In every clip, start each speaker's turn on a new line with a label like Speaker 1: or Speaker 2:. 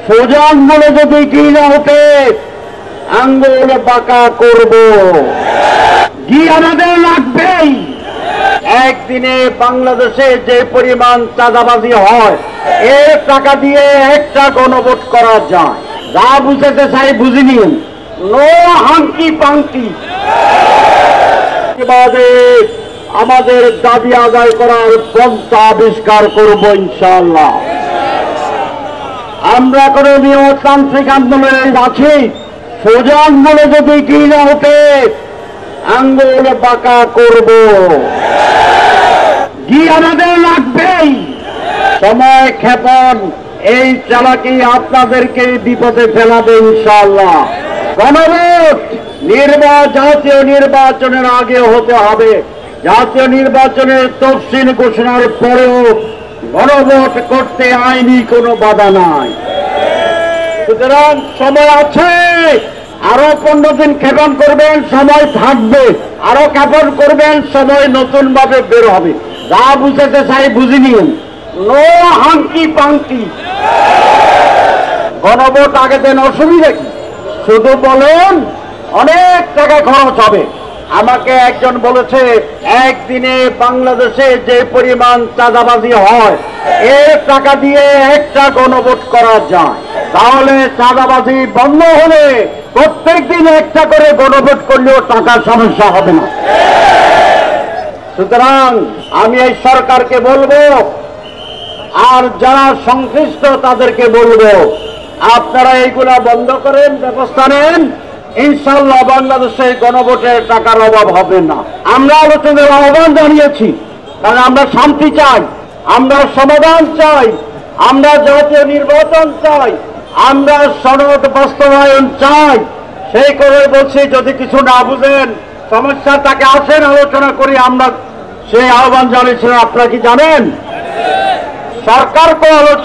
Speaker 1: সোজা আঙ্গুলে যদি ঘি না হতে আঙ্গুল বাঁকা করব। ঘি আমাদের লাগবেই। একদিনে বাংলাদেশে যে পরিমাণ চাঁদাবাজি হয় এর টাকা দিয়ে একটা গণভোট করা যায়। যা বুঝাতে চাই বুঝে নিন, নো হাঙ্কি পাঙ্কি। আমাদের দাবি আদায় করার পন্থা আবিষ্কার করব ইনশাআল্লাহ। আমরা কোনো নিয়মতান্ত্রিক আন্দোলনে আছি। সোজা আঙ্গুলে যদি ঘি না হতে আঙ্গুল বাঁকা করব। ঘি আমাদের লাগবেই। সময় ক্ষেপণ এই চালাকি আপনাদেরকে বিপদে ফেলাবে ইনশাআল্লাহ। গণভোট জাতীয় নির্বাচনের আগে হতে হবে। জাতীয় নির্বাচনের তফসিল ঘোষণার পরেও গণভোট করতে আইনি কোনো বাধা নাই। সুতরাং সময় আছে। আরো 15 দিন ক্ষেপণ করবেন, সময় থাকবে। আরো ক্ষেপণ করবেন, সময় নতুন ভাবে বের হবে। যা বুঝাতে চাই বুঝে নিন, নো হাঙ্কি পাঙ্কি। গণভোট আগে দেন, অসুবিধা কি? শুধু বলেন অনেক টাকা খরচ হবে। আমাকে একজন বলেছে একদিনে বাংলাদেশে যে পরিমাণ চাঁদাবাজি হয় এর টাকা দিয়ে একটা গণভোট করা যায়। তাহলে চাঁদাবাজি বন্ধ হলে প্রত্যেক দিন একটা করে গণভোট করলেও টাকার সমস্যা হবে না। সুতরাং আমি এই সরকারকে বলবো, আর যারা সংশ্লিষ্ট তাদেরকে বলবো, আপনারা এইগুলা বন্ধ করেন, ব্যবস্থা নেন। ইনশাআল্লাহ বাংলাদেশে গণভোটের টাকার অভাব হবে না। আমরা আলোচনার আহ্বান জানিয়েছি, কারণ আমরা শান্তি চাই, আমরা সমাধান চাই, আমরা জাতীয় নির্বাচন চাই, আমরা সনদ বাস্তবায়ন চাই। সেই করে বলছি, যদি কিছু না বুঝেন সমস্যা তাকে আসেন, আলোচনা করি। আমরা সেই আহ্বান জানিয়েছিলাম। আপনারা কি জানেন?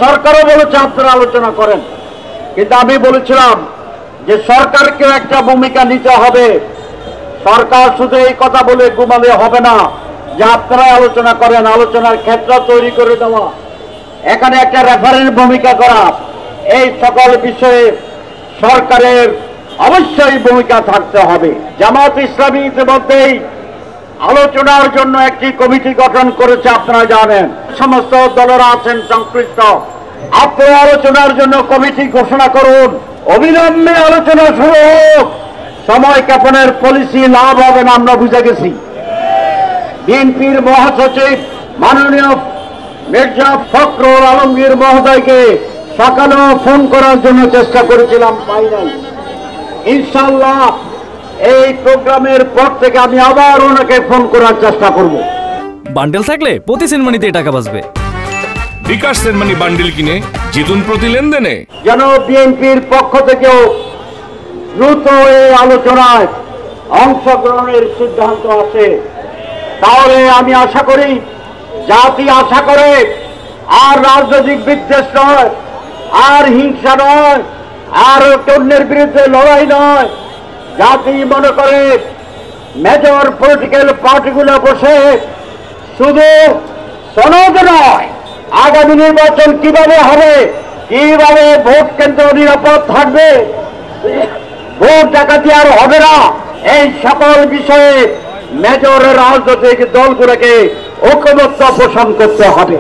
Speaker 1: সরকারও বলেছে আপনারা আলোচনা করেন, কিন্তু আমি বলেছিলাম যে সরকারকেও একটা ভূমিকা নিতে হবে। সরকার শুধু এই কথা বলে ঘুমালে হবে না যে আপনারাই আলোচনা করেন। আলোচনার ক্ষেত্র তৈরি করে দেওয়া, এখানে একটা রেফারেন্স ভূমিকা করা, এই সকল বিষয়ে সরকারের অবশ্যই ভূমিকা থাকতে হবে। জামাত ইসলামী ইতিমধ্যেই আলোচনার জন্য একটি কমিটি গঠন করেছে, আপনারা জানেন। সমস্ত দলেরা আছেন সংশ্লিষ্ট। আপনারা আলোচনার জন্য কমিটি ঘোষণা করুন, অবিলম্বে আলোচনা শুরু হোক। সময় ক্ষেপণের পলিসি লাভ হবে না, আমরা বুঝে গেছি। বিএনপির মহাসচিব মাননীয় মির্জা ফখরুল আলমগীর মহোদয়কে সকালেও ফোন করার জন্য চেষ্টা করেছিলাম, পাই নাই। ইনশাআল্লাহ এই প্রোগ্রামের পর থেকে আমি আবার ওনাকে ফোন করার চেষ্টা করব।
Speaker 2: বান্ডেল থাকলে প্রতি সেনমানিতে টাকা বাঁচবে।
Speaker 3: বিকাশ সেনমানি বান্ডেল কিনে জিতুন প্রতি লেনদেনে।
Speaker 1: যেন বিএনপির পক্ষ থেকেও দ্রুত এই আলোচনায় অংশগ্রহণের সিদ্ধান্ত আছে। তাহলে আমি আশা করি, জাতি আশা করে, আর রাজনৈতিক বিদ্বেষ নয়, আর হিংসা নয়, আর অন্যের বিরুদ্ধে লড়াই নয়। জাতি মনে করে মেজর পলিটিক্যাল পার্টিগুলো বসে শুধু সনদ নয়, আগামী নির্বাচন কিভাবে হবে, কিভাবে ভোট কেন্দ্র নিরাপদ থাকবে, ভোট ডাকাতি আর হবে না, এই সকল বিষয়ে মেজর রাজনৈতিক দলগুলোকে ঐকমত্য পোষণ করতে হবে।